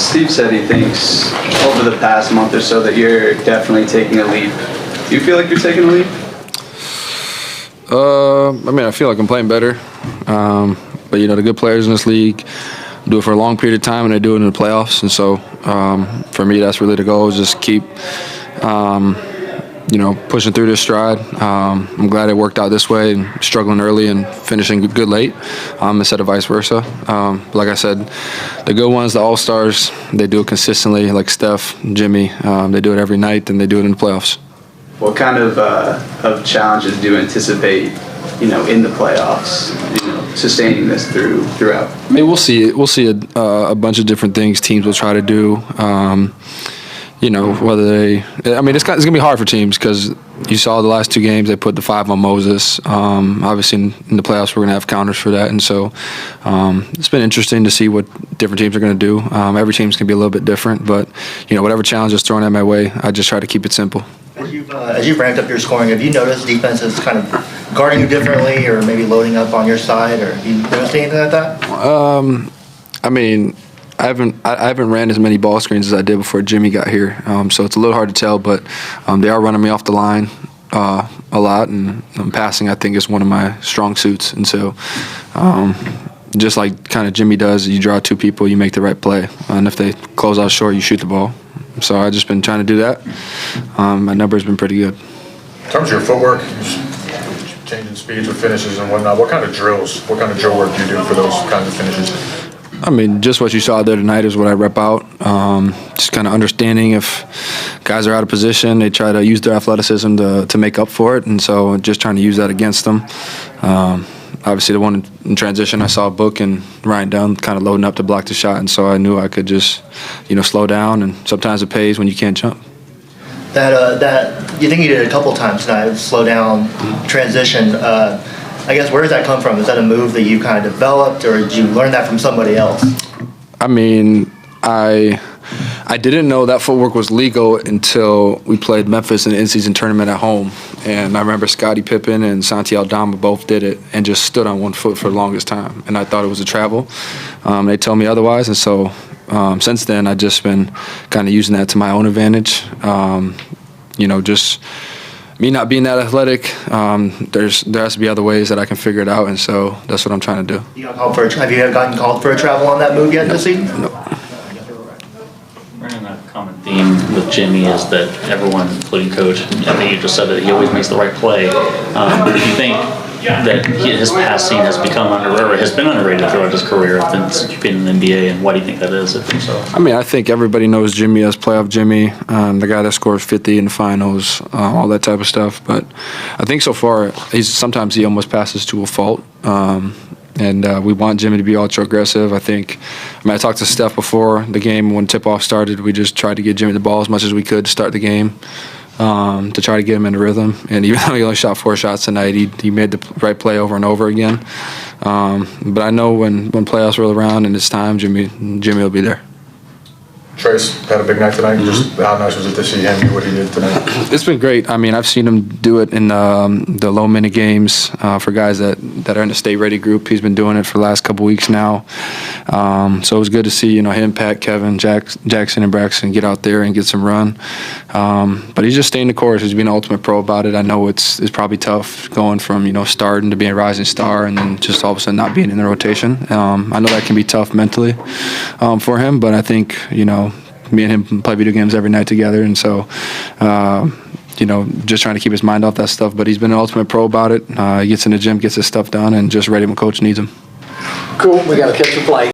Steve said he thinks over the past month or so that you're definitely taking a leap. Do you feel like you're taking a leap? I feel like I'm playing better. But, the good players in this league do it for a long period of time, and they do it in the playoffs. And so, for me, that's really the goal, is just keep, pushing through this stride. I'm glad it worked out this way, and struggling early and finishing good late, instead of vice versa. Like I said, the good ones, the all-stars, they do it consistently, like Steph, Jimmy. They do it every night, and they do it in the playoffs. What kind of challenges do you anticipate, in the playoffs, sustaining this throughout? I mean, we'll see. We'll see a bunch of different things teams will try to do. Whether they. I mean, it's going to be hard for teams because you saw the last two games they put the 5 on Moses. Obviously, in the playoffs we're going to have counters for that, and so it's been interesting to see what different teams are going to do. Every team's going to be a little bit different, but whatever challenge is thrown at my way, I just try to keep it simple. As you've ramped up your scoring, have you noticed defenses kind of guarding you differently, or maybe loading up on your side, or have you noticed anything like that? I haven't ran as many ball screens as I did before Jimmy got here, so it's a little hard to tell. But they are running me off the line a lot, and passing I think is one of my strong suits. And so, just like kind of Jimmy does, you draw 2 people, you make the right play, and if they close out short, you shoot the ball. So I've just been trying to do that. My number's been pretty good. In terms of your footwork, changing speeds with finishes and whatnot, what kind of drill work do you do for those kinds of finishes? Just what you saw there tonight is what I rep out. Just kind of understanding if guys are out of position, they try to use their athleticism to make up for it, and so just trying to use that against them. Obviously, the one in transition, I saw Book and Ryan Dunn kind of loading up to block the shot, and so I knew I could just, slow down, and sometimes it pays when you can't jump. That you think you did a couple times tonight, slow down, transition. I guess where does that come from? Is that a move that you kind of developed, or did you learn that from somebody else? I didn't know that footwork was legal until we played Memphis in the in-season tournament at home. And I remember Scottie Pippen and Santi Aldama both did it and just stood on one foot for the longest time. And I thought it was a travel. They told me otherwise. And so since then, I've just been kind of using that to my own advantage. Just me not being that athletic, there has to be other ways that I can figure it out. And so that's what I'm trying to do. Have you gotten called for a travel on that move yet this season? No. A common theme with Jimmy is that everyone, including Coach, I think you just said that he always makes the right play. Do you think that his passing has been underrated throughout his career since being in the NBA, and why do you think that is? I think so. I think everybody knows Jimmy as playoff Jimmy, the guy that scores 50 in the finals, all that type of stuff. But I think so far, sometimes he almost passes to a fault. And we want Jimmy to be ultra aggressive. I talked to Steph before the game when tip-off started. We just tried to get Jimmy the ball as much as we could to start the game, to try to get him in the rhythm. And even though he only shot 4 shots tonight, he made the right play over and over again. But I know when playoffs roll around and it's time, Jimmy will be there. Trace had a big night tonight. Just how nice was it to see him do what he did tonight? It's been great. I've seen him do it in the low-minute games for guys that are in the state-ready group. He's been doing it for the last couple weeks now. So it was good to see him, Pat, Kevin, Jackson, and Braxton get out there and get some run. But he's just staying the course. He's being an ultimate pro about it. I know it's probably tough going from starting to being a rising star and then just all of a sudden not being in the rotation. I know that can be tough mentally for him, but I think me and him play video games every night together, and so just trying to keep his mind off that stuff. But he's been an ultimate pro about it. He gets in the gym, gets his stuff done, and just ready when coach needs him. Cool. We got to catch a flight.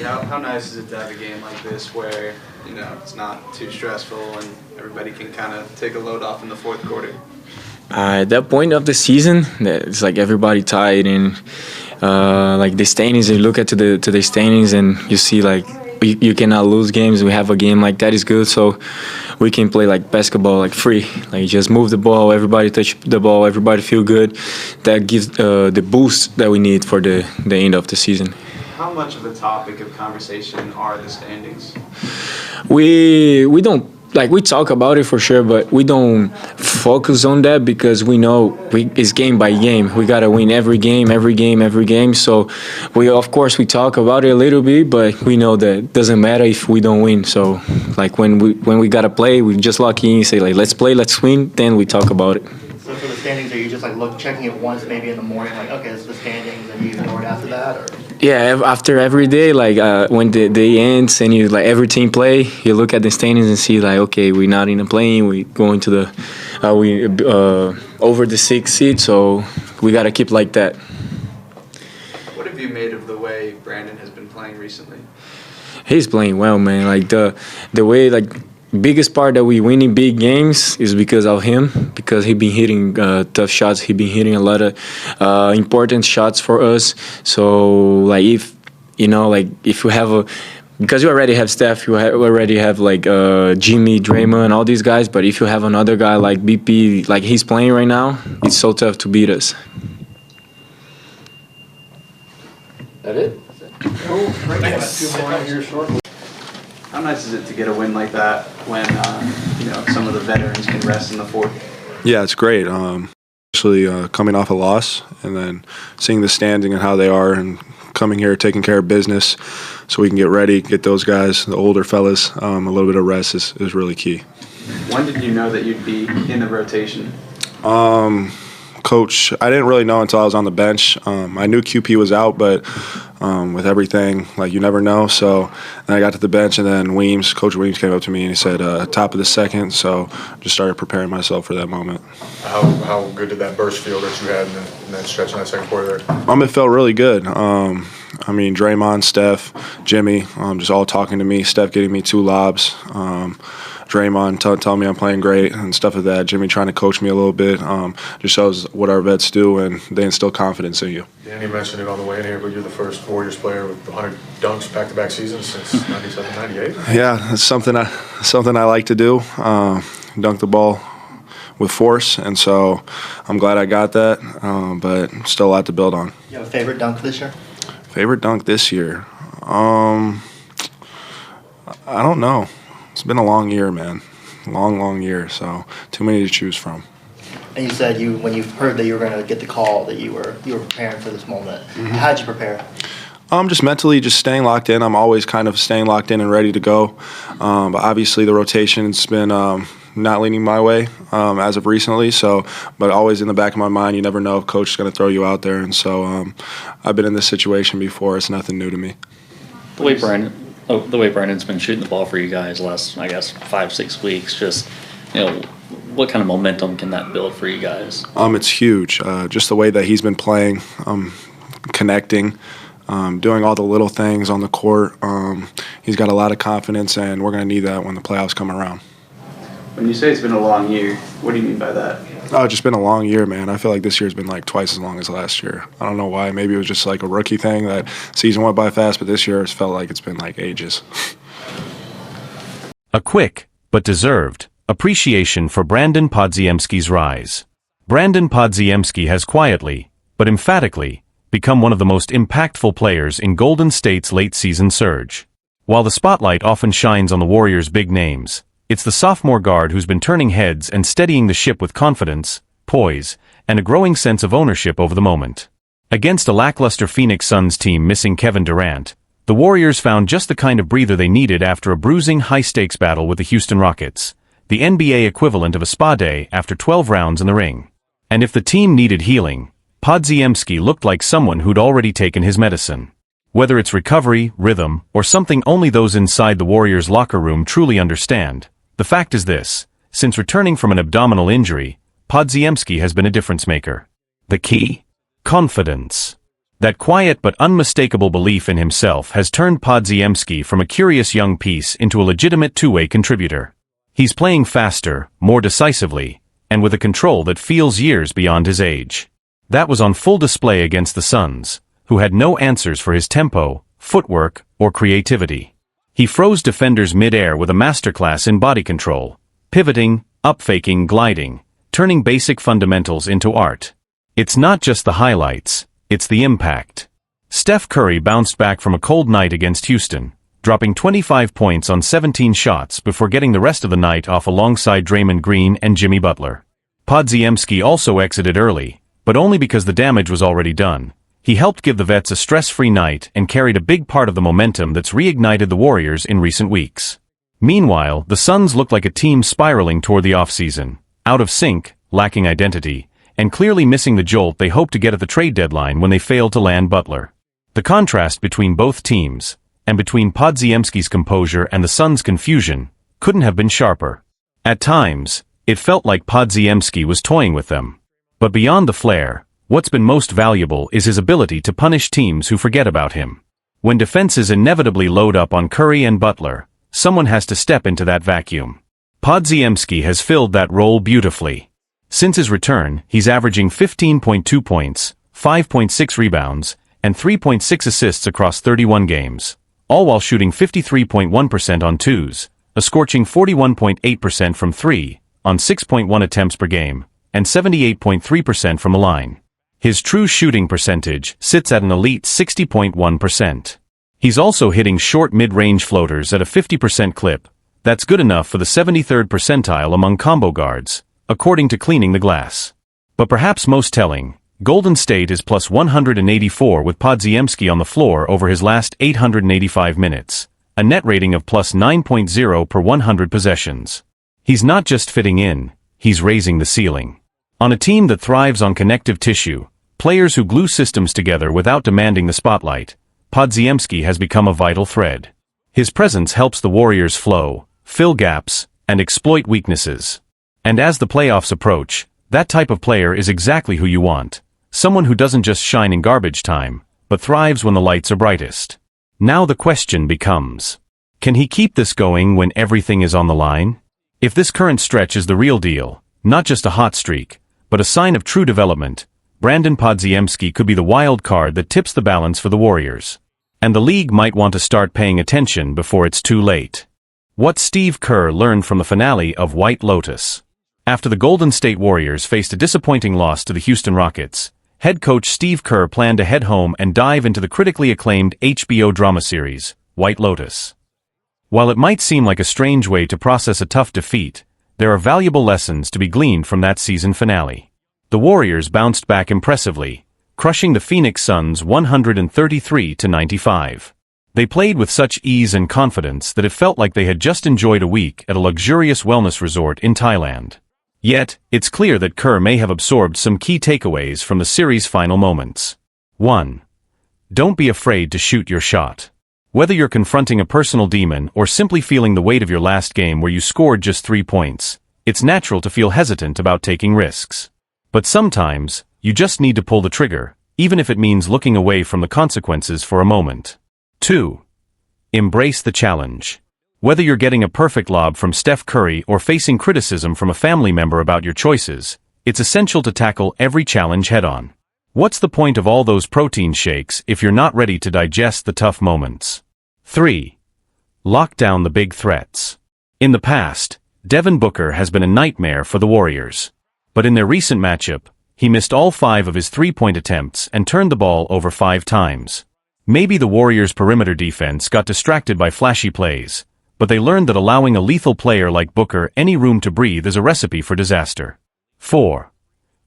How nice is it to have a game like this where it's not too stressful and everybody can kind of take a load off in the fourth quarter? At that point of the season, it's like everybody tied, and like the standings. You look at to the standings, and you see like. You cannot lose games. We have a game like that is good, so we can play like basketball, like free. Like just move the ball, everybody touch the ball, everybody feel good. That gives the boost that we need for the end of the season. How much of a topic of conversation are the standings? We don't like we talk about it for sure, but we don't focus on that because we know it's game by game. We gotta win every game, every game, every game. So we, of course, we talk about it a little bit, but we know that it doesn't matter if we don't win. So like when we gotta play, we just lock in, say like let's play, let's win. Then we talk about it. So for the standings, are you just like checking it once, maybe in the morning, like okay, this is the standings, and you ignore it after that, or? Yeah, after every day, like when the day ends and you like every team play, you look at the standings and see like, okay, we're not in the play-in, we going to the we over the 6th seed, so we gotta keep like that. What have you made of the way Brandon has been playing recently? He's playing well, man. Like the way like biggest part that we winning big games is because of him, because he been hitting tough shots. He been hitting a lot of important shots for us. So like if you know like if you have because you already have Steph, you already have like Jimmy, Draymond, all these guys. But if you have another guy like BP, like he's playing right now, it's so tough to beat us. That it? Cool. Great. Yes. 2 more out here shortly. How nice is it to get a win like that when some of the veterans can rest in the fourth? Yeah, it's great. Especially coming off a loss and then seeing the standing and how they are and coming here, taking care of business so we can get ready, get those guys, the older fellas, a little bit of rest is really key. When did you know that you'd be in the rotation? Coach, I didn't really know until I was on the bench. I knew QP was out, but with everything, like you never know. So then I got to the bench, and then Coach Weems came up to me and he said, top of the second. So just started preparing myself for that moment. How good did that burst feel that you had in that stretch in that second quarter there? It felt really good. I mean, Draymond, Steph, Jimmy, just all talking to me. Steph getting me 2 lobs. Draymond telling me I'm playing great and stuff like that. Jimmy trying to coach me a little bit. Just shows what our vets do, and they instill confidence in you. Danny mentioned it on the way in here, but you're the first Warriors player with 100 dunks back-to-back seasons since 97, 98. Yeah, that's something I like to do. Dunk the ball with force, and so I'm glad I got that, but still a lot to build on. You have a favorite dunk this year? Favorite dunk this year? I don't know. It's been a long year, man. Long year, so too many to choose from. And you said when you heard that you were going to get the call that you were preparing for this moment. Mm-hmm. How'd you prepare? Just mentally, just staying locked in. I'm always kind of staying locked in and ready to go. But obviously the rotation's been not leaning my way as of recently. So, but always in the back of my mind, you never know if coach is going to throw you out there. And so I've been in this situation before. It's nothing new to me. The way Brandon's been shooting the ball for you guys the last, I guess, 5-6 weeks, just, what kind of momentum can that build for you guys? It's huge. Just the way that he's been playing, connecting, doing all the little things on the court. He's got a lot of confidence, and we're going to need that when the playoffs come around. When you say it's been a long year, what do you mean by that? Oh, it's just been a long year, man. I feel like this year's been like twice as long as last year. I don't know why. Maybe it was just like a rookie thing that season went by fast, but this year it's felt like it's been like ages. A quick, but deserved, appreciation for Brandon Podziemski's rise. Brandon Podziemski has quietly, but emphatically, become one of the most impactful players in Golden State's late-season surge. While the spotlight often shines on the Warriors' big names, it's the sophomore guard who's been turning heads and steadying the ship with confidence, poise, and a growing sense of ownership over the moment. Against a lackluster Phoenix Suns team missing Kevin Durant, the Warriors found just the kind of breather they needed after a bruising high-stakes battle with the Houston Rockets, the NBA equivalent of a spa day after 12 rounds in the ring. And if the team needed healing, Podziemski looked like someone who'd already taken his medicine. Whether it's recovery, rhythm, or something only those inside the Warriors' locker room truly understand, the fact is this: since returning from an abdominal injury, Podziemski has been a difference-maker. The key? Confidence. That quiet but unmistakable belief in himself has turned Podziemski from a curious young piece into a legitimate two-way contributor. He's playing faster, more decisively, and with a control that feels years beyond his age. That was on full display against the Suns, who had no answers for his tempo, footwork, or creativity. He froze defenders mid-air with a masterclass in body control, pivoting, up-faking, gliding, turning basic fundamentals into art. It's not just the highlights, it's the impact. Steph Curry bounced back from a cold night against Houston, dropping 25 points on 17 shots before getting the rest of the night off alongside Draymond Green and Jimmy Butler. Podziemski also exited early, but only because the damage was already done. He helped give the vets a stress-free night and carried a big part of the momentum that's reignited the Warriors in recent weeks. Meanwhile, the Suns looked like a team spiraling toward the offseason, out of sync, lacking identity, and clearly missing the jolt they hoped to get at the trade deadline when they failed to land Butler. The contrast between both teams, and between Podziemski's composure and the Suns' confusion, couldn't have been sharper. At times, it felt like Podziemski was toying with them. But beyond the flair, what's been most valuable is his ability to punish teams who forget about him. When defenses inevitably load up on Curry and Butler, someone has to step into that vacuum. Podziemski has filled that role beautifully. Since his return, he's averaging 15.2 points, 5.6 rebounds, and 3.6 assists across 31 games, all while shooting 53.1% on twos, a scorching 41.8% from three, on 6.1 attempts per game, and 78.3% from the line. His true shooting percentage sits at an elite 60.1%. He's also hitting short mid-range floaters at a 50% clip. That's good enough for the 73rd percentile among combo guards, according to Cleaning the Glass. But perhaps most telling, Golden State is plus 184 with Podziemski on the floor over his last 885 minutes, a net rating of plus 9.0 per 100 possessions. He's not just fitting in, he's raising the ceiling. On a team that thrives on connective tissue, players who glue systems together without demanding the spotlight, Podziemski has become a vital thread. His presence helps the Warriors flow, fill gaps, and exploit weaknesses. And as the playoffs approach, that type of player is exactly who you want. Someone who doesn't just shine in garbage time, but thrives when the lights are brightest. Now the question becomes, can he keep this going when everything is on the line? If this current stretch is the real deal, not just a hot streak, but a sign of true development, Brandon Podziemski could be the wild card that tips the balance for the Warriors. And the league might want to start paying attention before it's too late. What Steve Kerr learned from the finale of White Lotus. After the Golden State Warriors faced a disappointing loss to the Houston Rockets, head coach Steve Kerr planned to head home and dive into the critically acclaimed HBO drama series, White Lotus. While it might seem like a strange way to process a tough defeat, there are valuable lessons to be gleaned from that season finale. The Warriors bounced back impressively, crushing the Phoenix Suns 133-95. They played with such ease and confidence that it felt like they had just enjoyed a week at a luxurious wellness resort in Thailand. Yet, it's clear that Kerr may have absorbed some key takeaways from the series' final moments. 1. Don't be afraid to shoot your shot. Whether you're confronting a personal demon or simply feeling the weight of your last game where you scored just 3 points, it's natural to feel hesitant about taking risks. But sometimes, you just need to pull the trigger, even if it means looking away from the consequences for a moment. 2. Embrace the challenge. Whether you're getting a perfect lob from Steph Curry or facing criticism from a family member about your choices, it's essential to tackle every challenge head-on. What's the point of all those protein shakes if you're not ready to digest the tough moments? 3. Lock down the big threats. In the past, Devin Booker has been a nightmare for the Warriors. But in their recent matchup, he missed all 5 of his three-point attempts and turned the ball over 5 times. Maybe the Warriors' perimeter defense got distracted by flashy plays, but they learned that allowing a lethal player like Booker any room to breathe is a recipe for disaster. 4.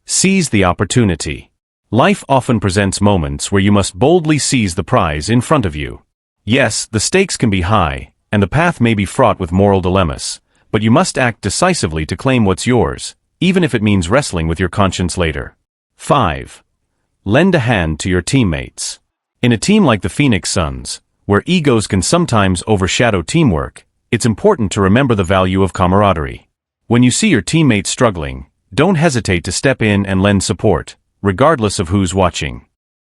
Seize the opportunity. Life often presents moments where you must boldly seize the prize in front of you. Yes, the stakes can be high, and the path may be fraught with moral dilemmas, but you must act decisively to claim what's yours, even if it means wrestling with your conscience later. 5. Lend a hand to your teammates. In a team like the Phoenix Suns, where egos can sometimes overshadow teamwork, it's important to remember the value of camaraderie. When you see your teammates struggling, don't hesitate to step in and lend support, regardless of who's watching.